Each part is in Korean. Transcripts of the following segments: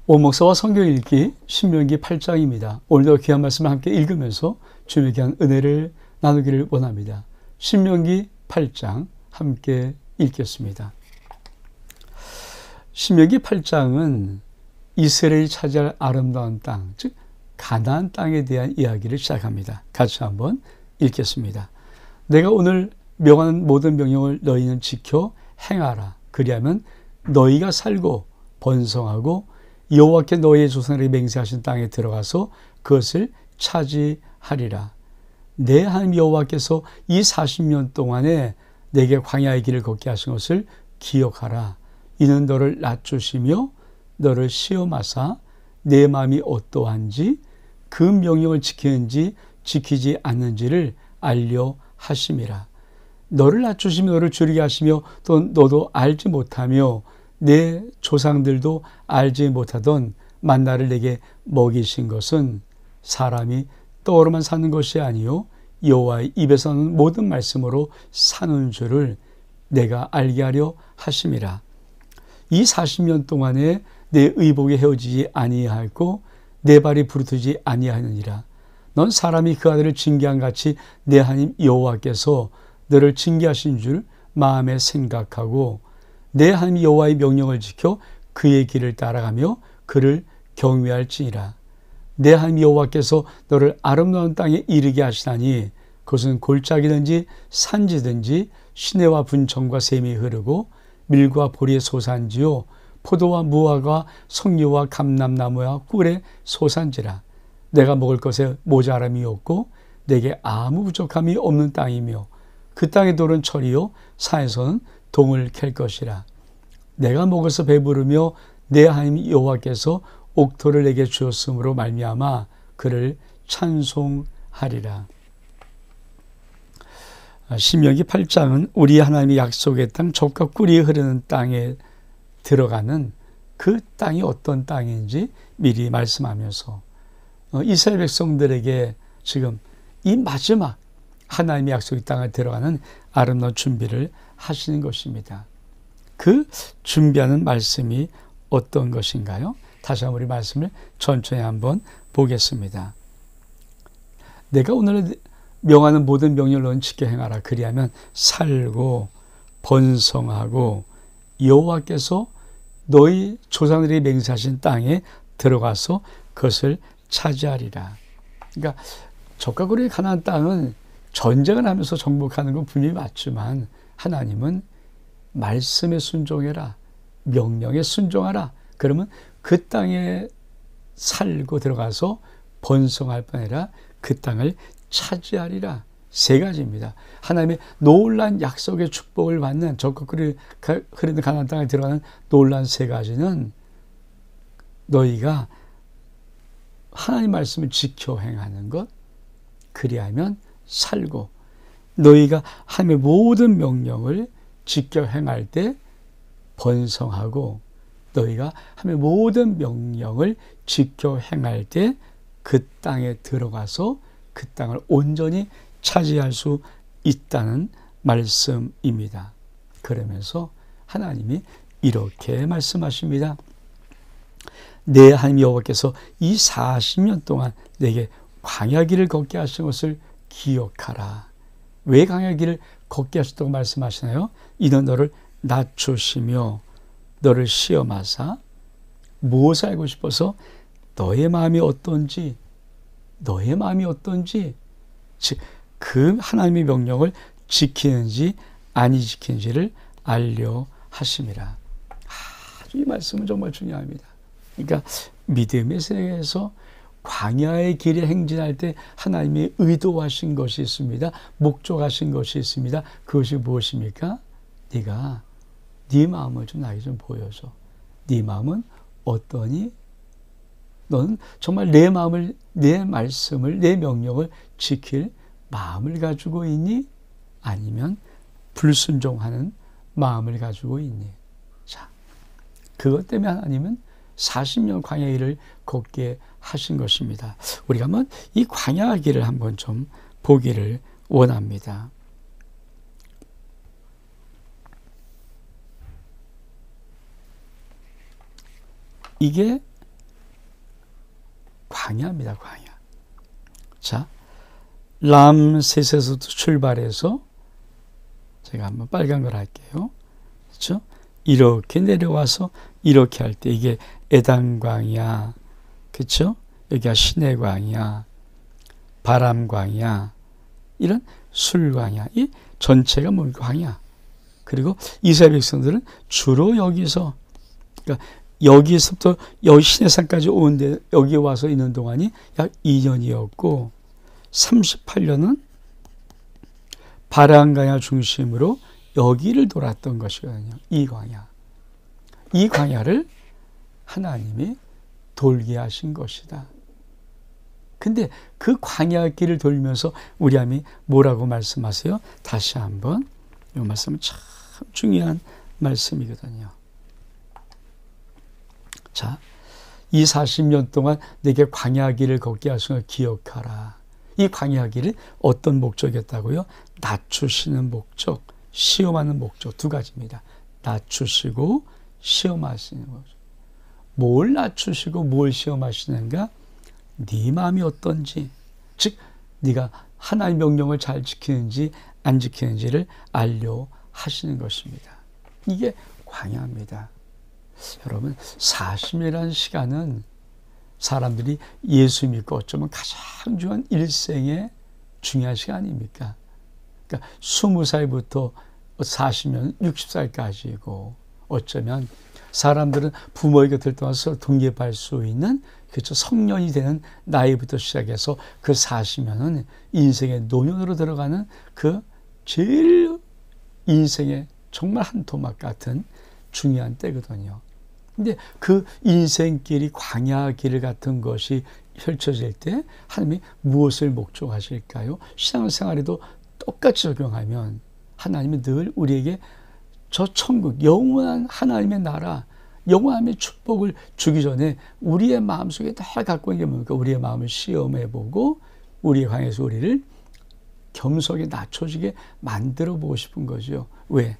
오목사와 성경 읽기 신명기 8장입니다. 오늘도 귀한 말씀을 함께 읽으면서 주님의 귀한 은혜를 나누기를 원합니다. 신명기 8장 함께 읽겠습니다. 신명기 8장은 이스라엘이 차지할 아름다운 땅, 즉 가나안 땅에 대한 이야기를 시작합니다. 같이 한번 읽겠습니다. 내가 오늘 명하는 모든 명령을 너희는 지켜 행하라. 그리하면 너희가 살고 번성하고 여호와께 너희의 조상에게 맹세하신 땅에 들어가서 그것을 차지하리라. 내 하나님 여호와께서 이 40년 동안에 내게 광야의 길을 걷게 하신 것을 기억하라. 이는 너를 낮추시며 너를 시험하사 내 마음이 어떠한지 그 명령을 지키는지 지키지 않는지를 알려 하심이라. 너를 낮추시며 너를 줄이게 하시며 또 너도 알지 못하며 내 조상들도 알지 못하던 만나를 내게 먹이신 것은 사람이 떡으로만 사는 것이 아니요 여호와의 입에서 나는 모든 말씀으로 사는 줄을 내가 알게 하려 하심이라. 이 40년 동안에 내 의복이 헤어지지 아니하였고 내 발이 부르트지 아니하느니라. 넌 사람이 그 아들을 징계한 같이 내 하나님 여호와께서 너를 징계하신 줄 마음에 생각하고 내 하나님 여호와의 명령을 지켜 그의 길을 따라가며 그를 경외할지니라. 내 하나님 여호와께서 너를 아름다운 땅에 이르게 하시나니 그것은 골짜기든지 산지든지 시내와 분청과 샘이 흐르고 밀과 보리의 소산지요 포도와 무화과 석류와 감람나무와 꿀의 소산지라. 내가 먹을 것에 모자람이 없고 내게 아무 부족함이 없는 땅이며 그 땅의 돌은 철이요 산에서는 동을 캘 것이라. 내가 먹어서 배부르며 내 하나님 여호와께서 옥토를 내게 주었으므로 말미암아 그를 찬송하리라. 신명기 8장은 우리 하나님의 약속의 땅 젖과 꿀이 흐르는 땅에 들어가는 그 땅이 어떤 땅인지 미리 말씀하면서 이스라엘 백성들에게 지금 이 마지막 하나님의 약속의 땅에 들어가는 아름다운 준비를 하시는 것입니다. 그 준비하는 말씀이 어떤 것인가요? 다시 한번 우리 말씀을 천천히 한번 보겠습니다. 내가 오늘 명하는 모든 명령을 너는 지켜 행하라. 그리하면 살고 번성하고 여호와께서 너희 조상들이 맹세하신 땅에 들어가서 그것을 차지하리라. 그러니까 젖과 꿀이 가나안 땅은 전쟁을 하면서 정복하는 건 분명히 맞지만 하나님은 말씀에 순종해라. 명령에 순종하라. 그러면 그 땅에 살고 들어가서 번성할 뿐 아니라 그 땅을 차지하리라. 세 가지입니다. 하나님의 놀라운 약속의 축복을 받는 젖과 꿀이 흐르는 가나안 땅에 들어가는 놀라운 세 가지는 너희가 하나님 말씀을 지켜 행하는 것, 그리하면 살고 너희가 하나님의 모든 명령을 지켜 행할 때 번성하고 너희가 하나님의 모든 명령을 지켜 행할 때 그 땅에 들어가서 그 땅을 온전히 차지할 수 있다는 말씀입니다. 그러면서 하나님이 이렇게 말씀하십니다. 내 하나님 여호와께서 이 40년 동안 내게 광야 길을 걷게 하신 것을 기억하라. 왜 광야 길을 걷게 하셨다고 말씀하시나요? 이는 너를 낮추시며 너를 시험하사 무엇을 알고 싶어서 너의 마음이 어떤지 즉 그 하나님의 명령을 지키는지 아니 지키는지를 알려 하심이라. 이 말씀은 정말 중요합니다. 그러니까 믿음의 세계에서 광야의 길에 행진할 때 하나님이 의도하신 것이 있습니다. 목적하신 것이 있습니다. 그것이 무엇입니까? 네가 네 마음을 좀 나에게 좀 보여줘. 네 마음은 어떠니? 너는 정말 내 마음을, 내 말씀을, 내 명령을 지킬 마음을 가지고 있니? 아니면 불순종하는 마음을 가지고 있니? 자, 그것 때문에 하나님은 40년 광야의 길을 걷게 하신 것입니다. 우리가 한번 이 광야의 길을 한번 좀 보기를 원합니다. 이게 광야입니다. 광야. 자, 람세스에서 출발해서 제가 한번 빨간 걸 할게요. 그렇죠? 이렇게 내려와서 이렇게 할 때 이게 에단 광야, 그렇죠? 여기가 시내 광야, 바람 광야, 이런 술 광야, 이 전체가 뭡니까? 광야. 그리고 이스라엘 백성들은 주로 여기서, 그러니까 여기서부터 여기 시내산까지 오는데 여기 와서 있는 동안이 약 2년이었고 38년은 바람 광야 중심으로 여기를 돌았던 것이거든요. 이 광야. 이 광야를 하나님이 돌게 하신 것이다. 근데 그 광야 길을 돌면서 우리 하나님이 뭐라고 말씀하세요? 다시 한번 이 말씀은 참 중요한 말씀이거든요. 자, 이 40년 동안 내게 광야 길을 걷게 하신 걸 기억하라. 이 광야 길은 어떤 목적이었다고요? 낮추시는 목적, 시험하는 목적 두 가지입니다. 낮추시고 시험하시는 거죠. 뭘 낮추시고 뭘 시험하시는가? 네 마음이 어떤지, 즉 네가 하나님의 명령을 잘 지키는지 안 지키는지를 알려하시는 것입니다. 이게 광야입니다. 여러분, 40년이라는 시간은 사람들이 예수 믿고 어쩌면 가장 중요한 일생의 중요한 시간입니까? 그러니까 20살부터 40년, 60살까지고 어쩌면 사람들은 부모의 곁을 떠나서 독립할 수 있는 그렇죠. 성년이 되는 나이부터 시작해서 그 40년은 인생의 노년으로 들어가는 그 제일 인생의 정말 한 토막 같은 중요한 때거든요. 근데 그 인생길이 광야길 같은 것이 펼쳐질 때 하나님이 무엇을 목적하실까요? 신앙생활에도 똑같이 적용하면 하나님은 늘 우리에게 저 천국, 영원한 하나님의 나라, 영원함의 축복을 주기 전에 우리의 마음속에 다 갖고 있는 게 뭡니까? 우리의 마음을 시험해보고 우리의 광야에서 우리를 겸손하게 낮춰지게 만들어 보고 싶은 거죠. 왜?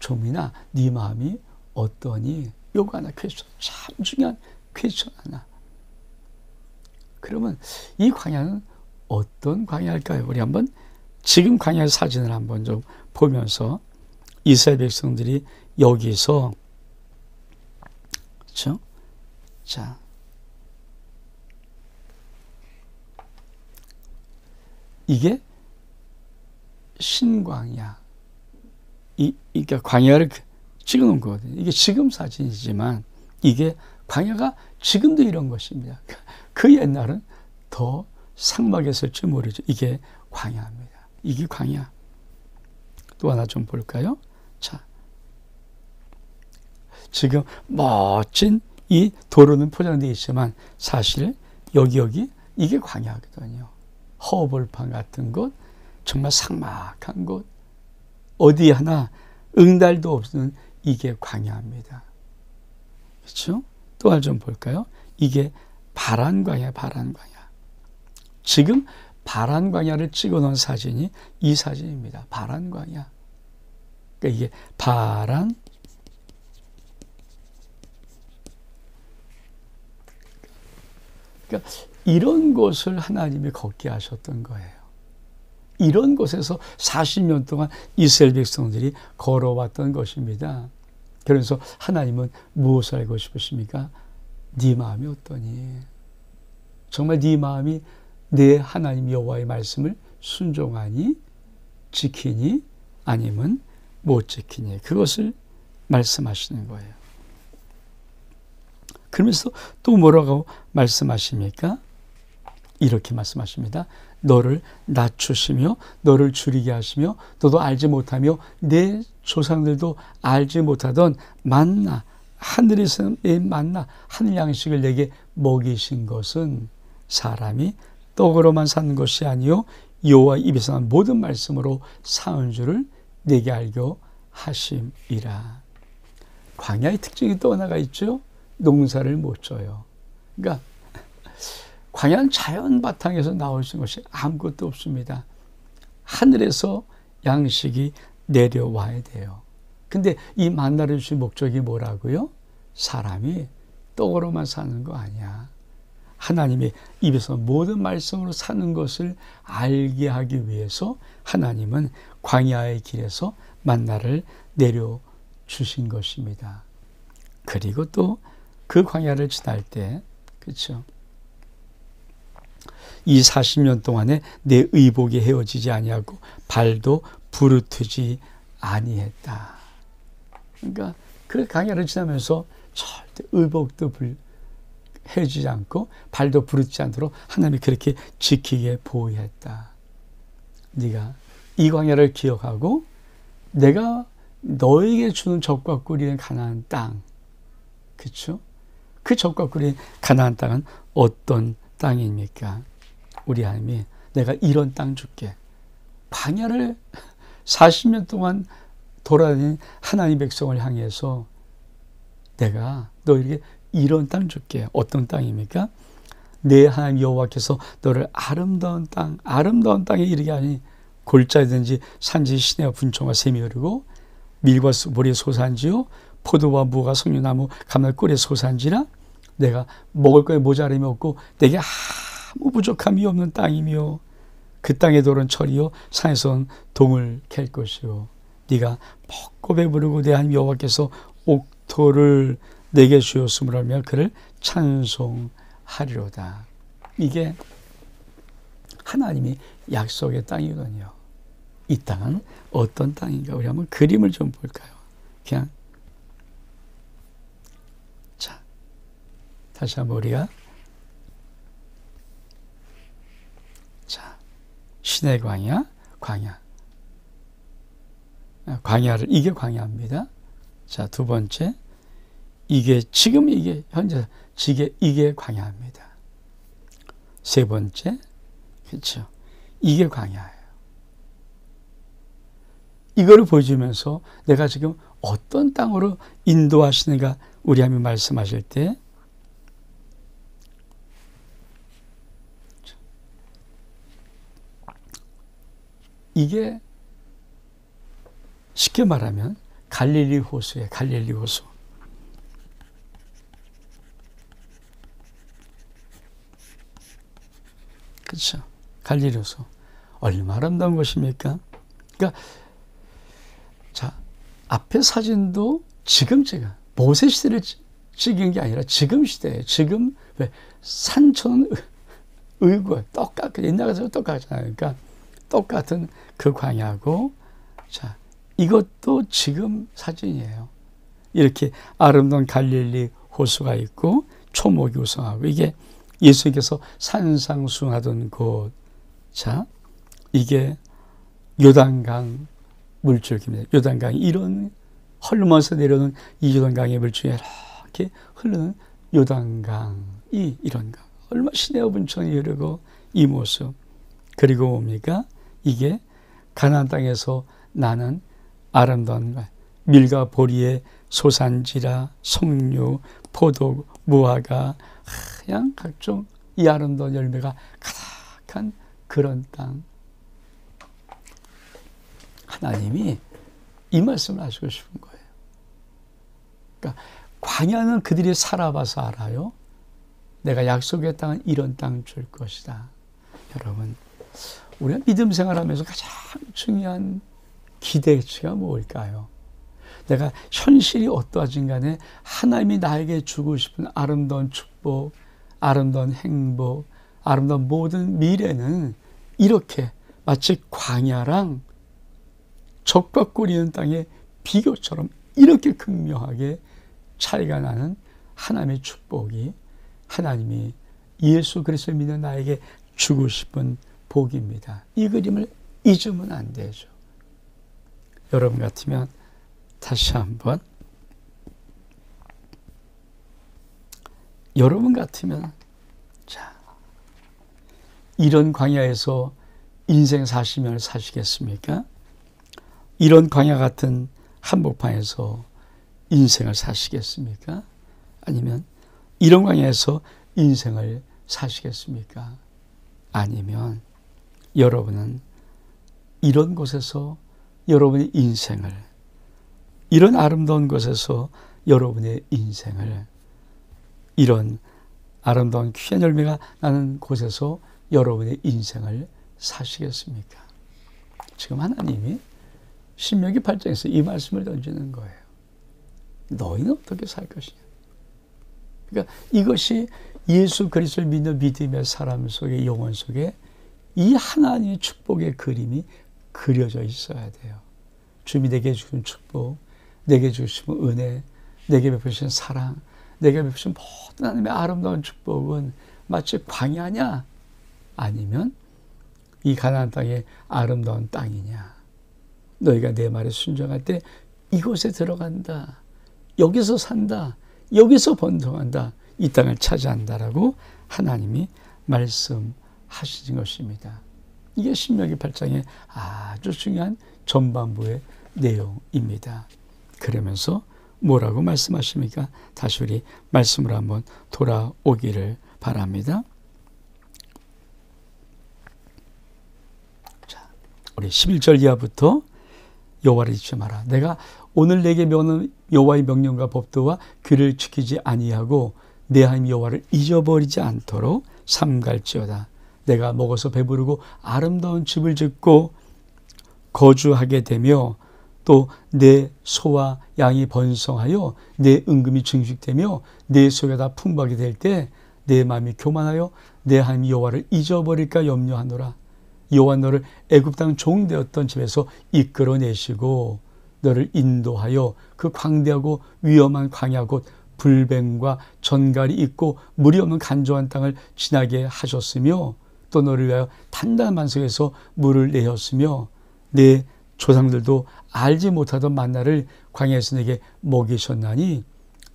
좀이나 네 마음이 어떠니? 요거 하나 퀘스천, 참 중요한 퀘스천 하나. 그러면 이 광야는 어떤 광야일까요? 우리 한번 지금 광야 사진을 한번 좀 보면서 이스라엘 백성들이 여기서 그렇죠? 자, 이게 신광야. 그러니까 광야를 찍어놓은 거거든요. 이게 지금 사진이지만 이게 광야가 지금도 이런 것입니다. 그 옛날은 더 삭막했을지 모르죠. 이게 광야입니다. 이게 광야. 또 하나 좀 볼까요? 자, 지금 멋진 이 도로는 포장되어 있지만 사실 여기 이게 광야거든요. 허벌판 같은 곳, 정말 삭막한 곳, 어디 하나 응달도 없는 이게 광야입니다. 그렇죠? 또 하나 좀 볼까요? 이게 바란광야, 바란광야. 지금 바란광야를 찍어놓은 사진이 이 사진입니다. 바란광야. 그러니까 이게 바란, 그러니까 이런 곳을 하나님이 걷게 하셨던 거예요. 이런 곳에서 40년 동안 이스라엘 백성들이 걸어왔던 것입니다. 그래서 하나님은 무엇을 알고 싶으십니까? 네 마음이 어떠니? 정말 네 마음이 내 하나님 여호와의 말씀을 순종하니? 지키니? 아니면 못 지키니? 그것을 말씀하시는 거예요. 그러면서 또 뭐라고 말씀하십니까? 이렇게 말씀하십니다. 너를 낮추시며 너를 줄이게 하시며 너도 알지 못하며 내 조상들도 알지 못하던 만나, 하늘에서의 만나, 하늘 양식을 내게 먹이신 것은 사람이 떡으로만 사는 것이 아니요 여호와 입에서 난 모든 말씀으로 사는 줄을 내게 알게 하심이라. 광야의 특징이 또 하나가 있죠. 농사를 못 져요. 그러니까 광야는 자연 바탕에서 나올 수 있는 것이 아무것도 없습니다. 하늘에서 양식이 내려와야 돼요. 근데 이 만나를 주신 목적이 뭐라고요? 사람이 떡으로만 사는 거 아니야. 하나님의 입에서 모든 말씀으로 사는 것을 알게 하기 위해서 하나님은 광야의 길에서 만나를 내려주신 것입니다. 그리고 또 그 광야를 지날 때, 그렇죠? 이 40년 동안에 내 의복이 헤어지지 아니하고 발도 부르트지 아니했다. 그러니까 그 광야를 지나면서 절대 의복도 헤어지지 않고 발도 부르지 않도록 하나님이 그렇게 지키게 보호했다. 네가 이 광야를 기억하고 내가 너에게 주는 적과 꿀이 가나안 땅, 그렇죠? 그 적과 꿀이 가나안 땅은 어떤 땅입니까? 우리 하나님이 내가 이런 땅 줄게. 광야를 40년 동안 돌아다닌 하나님 백성을 향해서 내가 너에게 이런 땅 줄게. 어떤 땅입니까? 내 하나님 여호와께서 너를 아름다운 땅에 이르게 하니 골짜기든지 산지 시내와 분초와 샘이 흐르고 밀과 보리 소산지요 포도와 무화과 석류나무 감나무 꿀의 소산지라 내가 먹을 것에 모자람이 없고 내게 아무 부족함이 없는 땅이며 그 땅의 돌은 철이요 산에서는 동을 캘 것이요 네가 먹고 배부르고 내 하나님 여호와께서 옥토를 내게 주었음을 알며 그를 찬송하리로다. 이게 하나님이 약속의 땅이거든요. 이 땅은 어떤 땅인가? 우리 한번 그림을 좀 볼까요? 그냥 자, 다시 한번 우리가 자, 신의 광야를 이게 광야입니다. 자, 두 번째 지금 이게 현재 이게 광야입니다. 세 번째, 그렇죠? 이게 광야예요. 이거를 보여주면서 내가 지금 어떤 땅으로 인도하시는가 우리 하나님 말씀하실 때 이게 쉽게 말하면 갈릴리 호수예요. 갈릴리 호수. 그렇죠. 갈릴리 호수. 얼마나 아름다운 것입니까? 그러니까 자, 앞에 사진도 지금 제가 모세 시대를 찍은 게 아니라 지금 시대에 지금 왜 산천 의고 똑같고 옛날 같아서 똑같잖아요. 그러니까 똑같은 그 광야고 자 이것도 지금 사진이에요. 이렇게 아름다운 갈릴리 호수가 있고 초목이 우성하고 이게 예수님께서 산상수훈하던 곳. 자 이게 요단강 물줄기입니다. 요단강이 이런 흘러면서 내려오는 이 요단강의 물줄기 이렇게 흐르는 요단강이 이런 강. 얼마나 시내와 분천이 흐르고 이 모습. 그리고 뭡니까? 이게 가나안 땅에서 나는 아름다운 밀과 보리의 소산지라 석류, 포도, 무화과 그냥 각종 이 아름다운 열매가 가득한 그런 땅. 하나님이 이 말씀을 하시고 싶은 거예요. 그러니까 광야는 그들이 살아봐서 알아요. 내가 약속의 땅은 이런 땅 줄 것이다. 여러분, 우리가 믿음 생활하면서 가장 중요한 기대치가 뭘까요? 내가 현실이 어떠하진 간에 하나님이 나에게 주고 싶은 아름다운 축복, 아름다운 행복, 아름다운 모든 미래는 이렇게 마치 광야랑 적과 꿀이는 땅의 비교처럼 이렇게 극명하게 차이가 나는 하나님의 축복이 하나님이 예수 그리스도를 믿는 나에게 주고 싶은 복입니다. 이 그림을 잊으면 안 되죠. 여러분 같으면 다시 한번 여러분 같으면 자 이런 광야에서 인생 40년을 사시겠습니까? 이런 광야 같은 한복판에서 인생을 사시겠습니까? 아니면 이런 광야에서 인생을 사시겠습니까? 아니면 여러분은 이런 곳에서 여러분의 인생을 이런 아름다운 곳에서 여러분의 인생을 이런 아름다운 귀한 열매가 나는 곳에서 여러분의 인생을 사시겠습니까? 지금 하나님이 신명기 8장에서 이 말씀을 던지는 거예요. 너희는 어떻게 살 것이냐? 그러니까 이것이 예수 그리스도를 믿는 믿음의 사람 속에, 영혼 속에 이 하나님의 축복의 그림이 그려져 있어야 돼요. 주님이 내게 주신 축복, 내게 주신 은혜, 내게 베푸신 사랑, 내게 베푸신 모든 하나님의 아름다운 축복은 마치 광야냐? 아니면 이 가나안 땅의 아름다운 땅이냐? 너희가 내 말에 순종할 때 이곳에 들어간다. 여기서 산다. 여기서 번성한다. 이 땅을 차지한다라고 하나님이 말씀하시는 것입니다. 이게 신명기 8장의 아주 중요한 전반부의 내용입니다. 그러면서 뭐라고 말씀하십니까? 다시 우리 말씀으로 한번 돌아오기를 바랍니다. 자, 우리 11절 이하부터 여호와를 잊지 마라. 내가 오늘 내게 명하는 여호와의 명령과 법도와 규례를 지키지 아니하고 내 하나님 여호와를 잊어버리지 않도록 삼갈지어다. 내가 먹어서 배부르고 아름다운 집을 짓고 거주하게 되며 또 내 소와 양이 번성하여 내 은금이 증식되며 내 소가 다 풍부하게 될 때 내 마음이 교만하여 내 하나님 여호와를 잊어버릴까 염려하노라. 여호와 너를 애굽 땅 종되었던 집에서 이끌어내시고 너를 인도하여 그 광대하고 위험한 광야 곧 불뱀과 전갈이 있고 물이 없는 간조한 땅을 지나게 하셨으며 또 너를 위하여 단단한 반석에서 물을 내었으며 내 조상들도 알지 못하던 만나를 광야에서 내게 먹이셨나니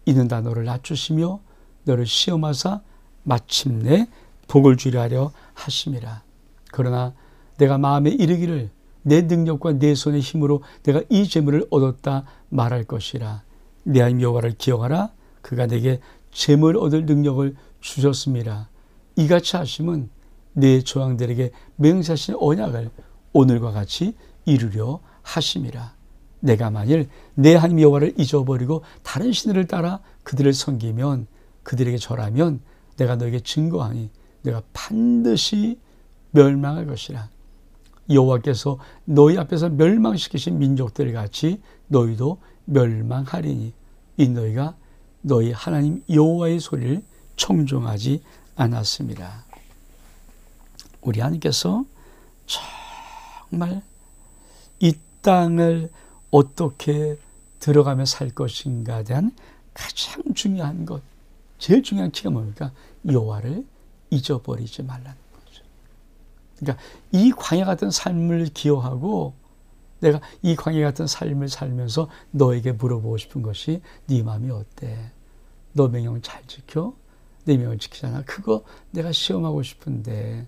이는 다 너를 낮추시며 너를 시험하사 마침내 복을 주려 하려 하심이라. 그러나 내가 마음에 이르기를 내 능력과 내 손의 힘으로 내가 이 재물을 얻었다 말할 것이라. 내 하나님 여호와를 기억하라. 그가 내게 재물 얻을 능력을 주셨습니다. 이같이 하심은 내 조상들에게 맹세하신 언약을 오늘과 같이 이루려 하심이라. 내가 만일 내 하나님 여호와를 잊어버리고 다른 신들을 따라 그들을 섬기면 그들에게 절하면 내가 너에게 증거하니 내가 반드시 멸망할 것이라. 여호와께서 너희 앞에서 멸망시키신 민족들 같이 너희도 멸망하리니 이 너희가 너희 하나님 여호와의 소리를 청종하지 않았습니다. 우리 하나님께서 정말 이 땅을 어떻게 들어가며 살 것인가에 대한 가장 중요한 것, 제일 중요한 키가 뭡니까? 여호와를 잊어버리지 말라는 거죠. 그러니까 이 광야 같은 삶을 기억하고 내가 이 광야 같은 삶을 살면서 너에게 물어보고 싶은 것이 네 마음이 어때? 너 명령 잘 지켜? 내 명령을 지키잖아. 그거 내가 시험하고 싶은데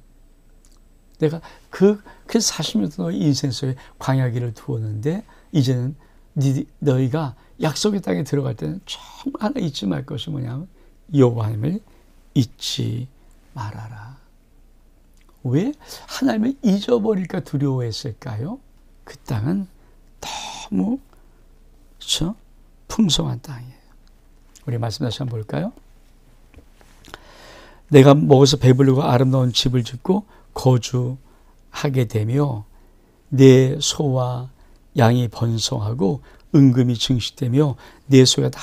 내가 그래서 40년 동안 너의 인생 속에 광야길을 두었는데 이제는 너희가 약속의 땅에 들어갈 때는 정말 하나 잊지 말 것이 뭐냐면 여호와 하나님을 잊지 말아라. 왜 하나님을 잊어버릴까 두려워했을까요? 그 땅은 너무 그렇죠? 풍성한 땅이에요. 우리 말씀 다시 한번 볼까요? 내가 먹어서 배부르고 아름다운 집을 짓고 거주하게 되며 내 소와 양이 번성하고 은금이 증식되며 내 소가 다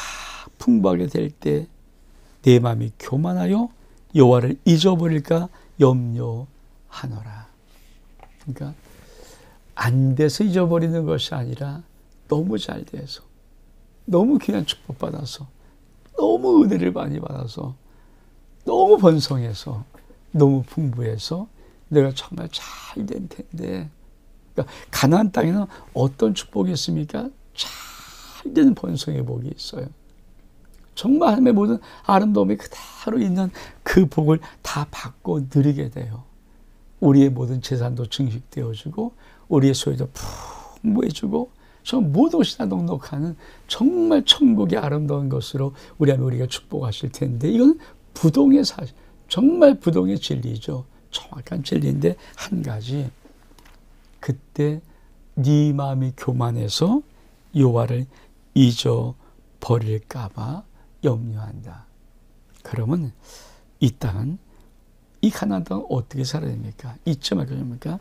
풍부하게 될 때 내 마음이 교만하여 여호와를 잊어버릴까 염려하노라. 그러니까 안 돼서 잊어버리는 것이 아니라 너무 잘 돼서 너무 귀한 축복받아서 너무 은혜를 많이 받아서 너무 번성해서 너무 풍부해서 내가 정말 잘 된 텐데 그러니까 가나안 땅에는 어떤 축복이 있습니까? 잘 된 번성의 복이 있어요. 정말 하나님의 모든 아름다움이 그대로 있는 그 복을 다 받고 누리게 돼요. 우리의 모든 재산도 증식되어지고 우리의 소유도 풍부해지고 정말 모든 것이 다 넉넉하는 정말 천국의 아름다운 것으로 우리가 축복하실 텐데 이건 부동의 사실, 정말 부동의 진리죠. 정확한 진리인데 한 가지 그때 네 마음이 교만해서 여호와를 잊어버릴까 봐 염려한다. 그러면 이 땅은, 이 가나안 땅은 어떻게 살아야 됩니까? 잊지 말고 됩니까?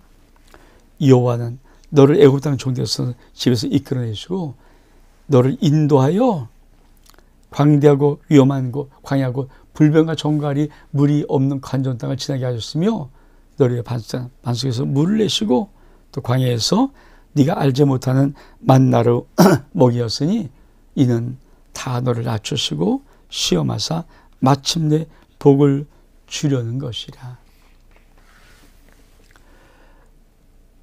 여호와는 너를 애굽 땅 종되어서 집에서 이끌어내시고 너를 인도하여 광대하고 위험한 곳, 광야고 불변과 정갈이 물이 없는 간전 땅을 지나게 하셨으며 너를 반석에서 물을 내시고 또 광야에서 네가 알지 못하는 만나로 먹이었으니 이는 다 너를 낮추시고 시험하사 마침내 복을 주려는 것이라.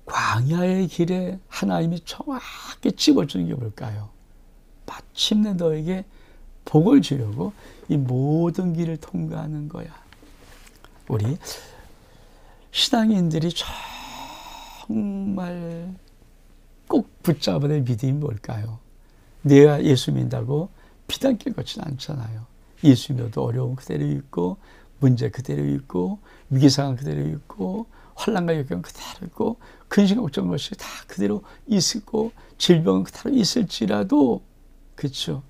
광야의 길에 하나님이 정확히 집어주는 게 뭘까요? 마침내 너에게 복을 주려고 이 모든 길을 통과하는 거야. 우리 신앙인들이 정말 꼭 붙잡아야 될 믿음이 뭘까요? 내가 예수 믿는다고 피단길 걷지는 않잖아요. 예수 믿어도 어려움 그대로 있고 문제 그대로 있고 위기상황 그대로 있고 환난과 역경 그대로 있고 근심 걱정 것이 다 그대로 있고 질병은 그대로 있을지라도 그렇죠.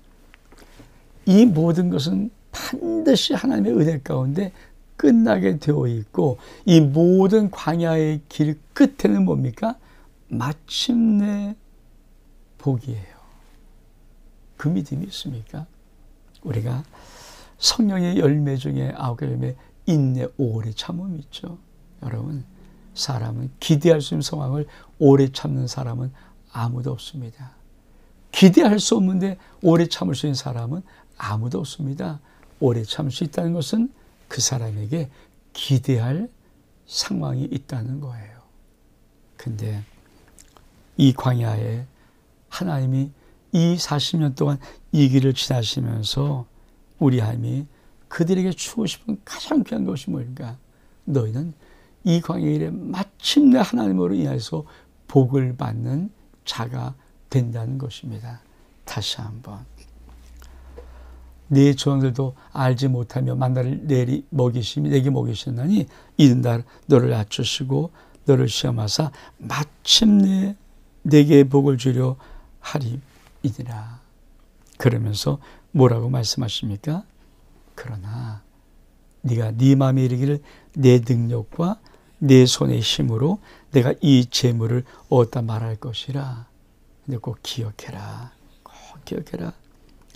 이 모든 것은 반드시 하나님의 은혜 가운데 끝나게 되어 있고 이 모든 광야의 길 끝에는 뭡니까? 마침내 복이에요. 그 믿음이 있습니까? 우리가 성령의 열매 중에 9개 열매 인내, 오래 참음이 있죠. 여러분, 사람은 기대할 수 있는 상황을 오래 참는 사람은 아무도 없습니다. 기대할 수 없는데 오래 참을 수 있는 사람은 아무도 없습니다. 오래 참을 수 있다는 것은 그 사람에게 기대할 상황이 있다는 거예요. 근데 이 광야에 하나님이 이 40년 동안 이 길을 지나시면서 우리 하나님이 그들에게 주고 싶은 가장 귀한 것이 뭘까? 너희는 이 광야일에 마침내 하나님으로 인해서 복을 받는 자가 된다는 것입니다. 다시 한번. 네 조상들도 알지 못하며 만나를 내게 먹이셨나니 이는 날 너를 낮추시고 너를 시험하사 마침내 내게 복을 주려 하리이니라. 그러면서 뭐라고 말씀하십니까? 그러나 네가 네 마음에 이르기를 내 능력과 내 손의 힘으로 내가 이 재물을 얻다 말할 것이라. 근데 꼭 기억해라. 꼭 기억해라.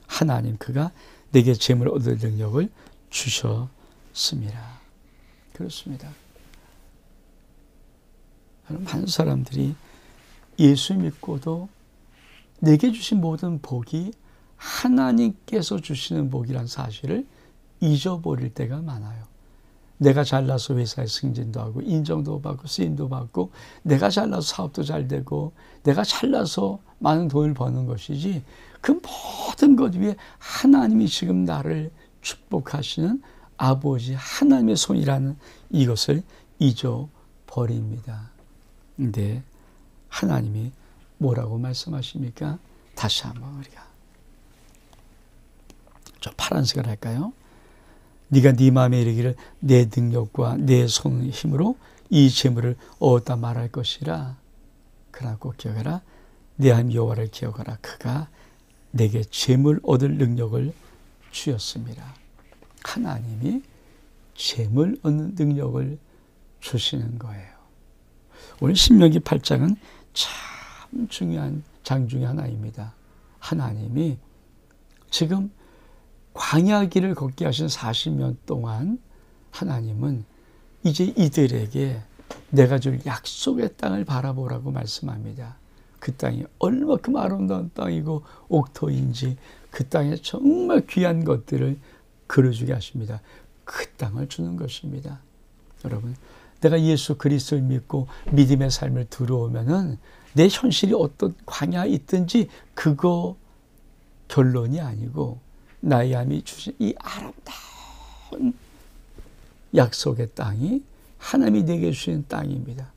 하나님 그가 내게 재물을 얻을 능력을 주셨습니다. 그렇습니다. 많은 사람들이 예수 믿고도 내게 주신 모든 복이 하나님께서 주시는 복이란 사실을 잊어버릴 때가 많아요. 내가 잘나서 회사에 승진도 하고 인정도 받고 쓰임도 받고 내가 잘나서 사업도 잘 되고 내가 잘나서 많은 돈을 버는 것이지 그 모든 것 위에 하나님이 지금 나를 축복하시는 아버지 하나님의 손이라는 이것을 잊어버립니다. 근데 하나님이 뭐라고 말씀하십니까? 다시 한번 우리가 저 파란색을 할까요? 네가 네 마음에 이르기를 내 능력과 내 손의 힘으로 이 재물을 얻다 말할 것이라. 그러나 꼭 기억하라. 내 하나님 여호와를 기억하라. 그가 내게 재물 얻을 능력을 주었습니다. 하나님이 재물 얻는 능력을 주시는 거예요. 오늘 신명기 8장은 참 중요한 장 중에 하나입니다. 하나님이 지금 광야 길을 걷게 하신 40년 동안 하나님은 이제 이들에게 내가 줄 약속의 땅을 바라보라고 말씀합니다. 그 땅이 얼마큼 아름다운 땅이고 옥토인지 그 땅에 정말 귀한 것들을 그려주게 하십니다. 그 땅을 주는 것입니다. 여러분, 내가 예수 그리스도를 믿고 믿음의 삶을 들어오면은 내 현실이 어떤 광야에 있든지 그거 결론이 아니고 나의 하나님이 주신 이 아름다운 약속의 땅이 하나님이 내게 주신 땅입니다.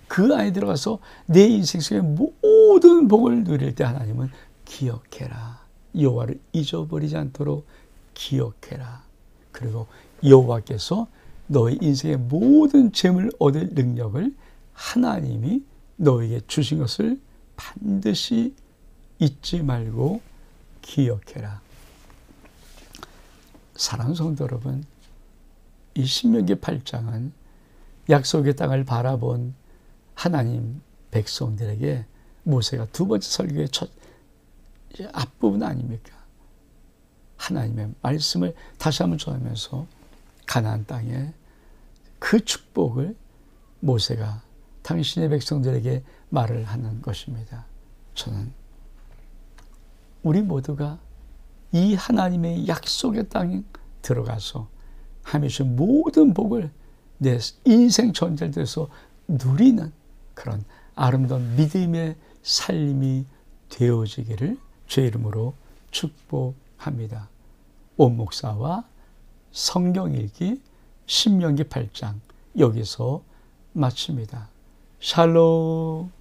그 안에 들어가서 내 인생 속의 모든 복을 누릴 때 하나님은 기억해라. 여호와를 잊어버리지 않도록 기억해라. 그리고 여호와께서 너의 인생의 모든 재물 얻을 능력을 하나님이 너에게 주신 것을 반드시 잊지 말고 기억해라. 사랑하는 성도 여러분, 이 신명기 8장은 약속의 땅을 바라본 하나님 백성들에게 모세가 두 번째 설교의 첫 앞부분 아닙니까? 하나님의 말씀을 다시 한번 전하면서 가나안 땅에 그 축복을 모세가 당신의 백성들에게 말을 하는 것입니다. 저는 우리 모두가 이 하나님의 약속의 땅에 들어가서 하면서 모든 복을 내 인생 전쟁에서 누리는 그런 아름다운 믿음의 살림이 되어지기를 주의 이름으로 축복합니다. 온 목사와 성경 읽기 신명기 8장 여기서 마칩니다. 샬롬.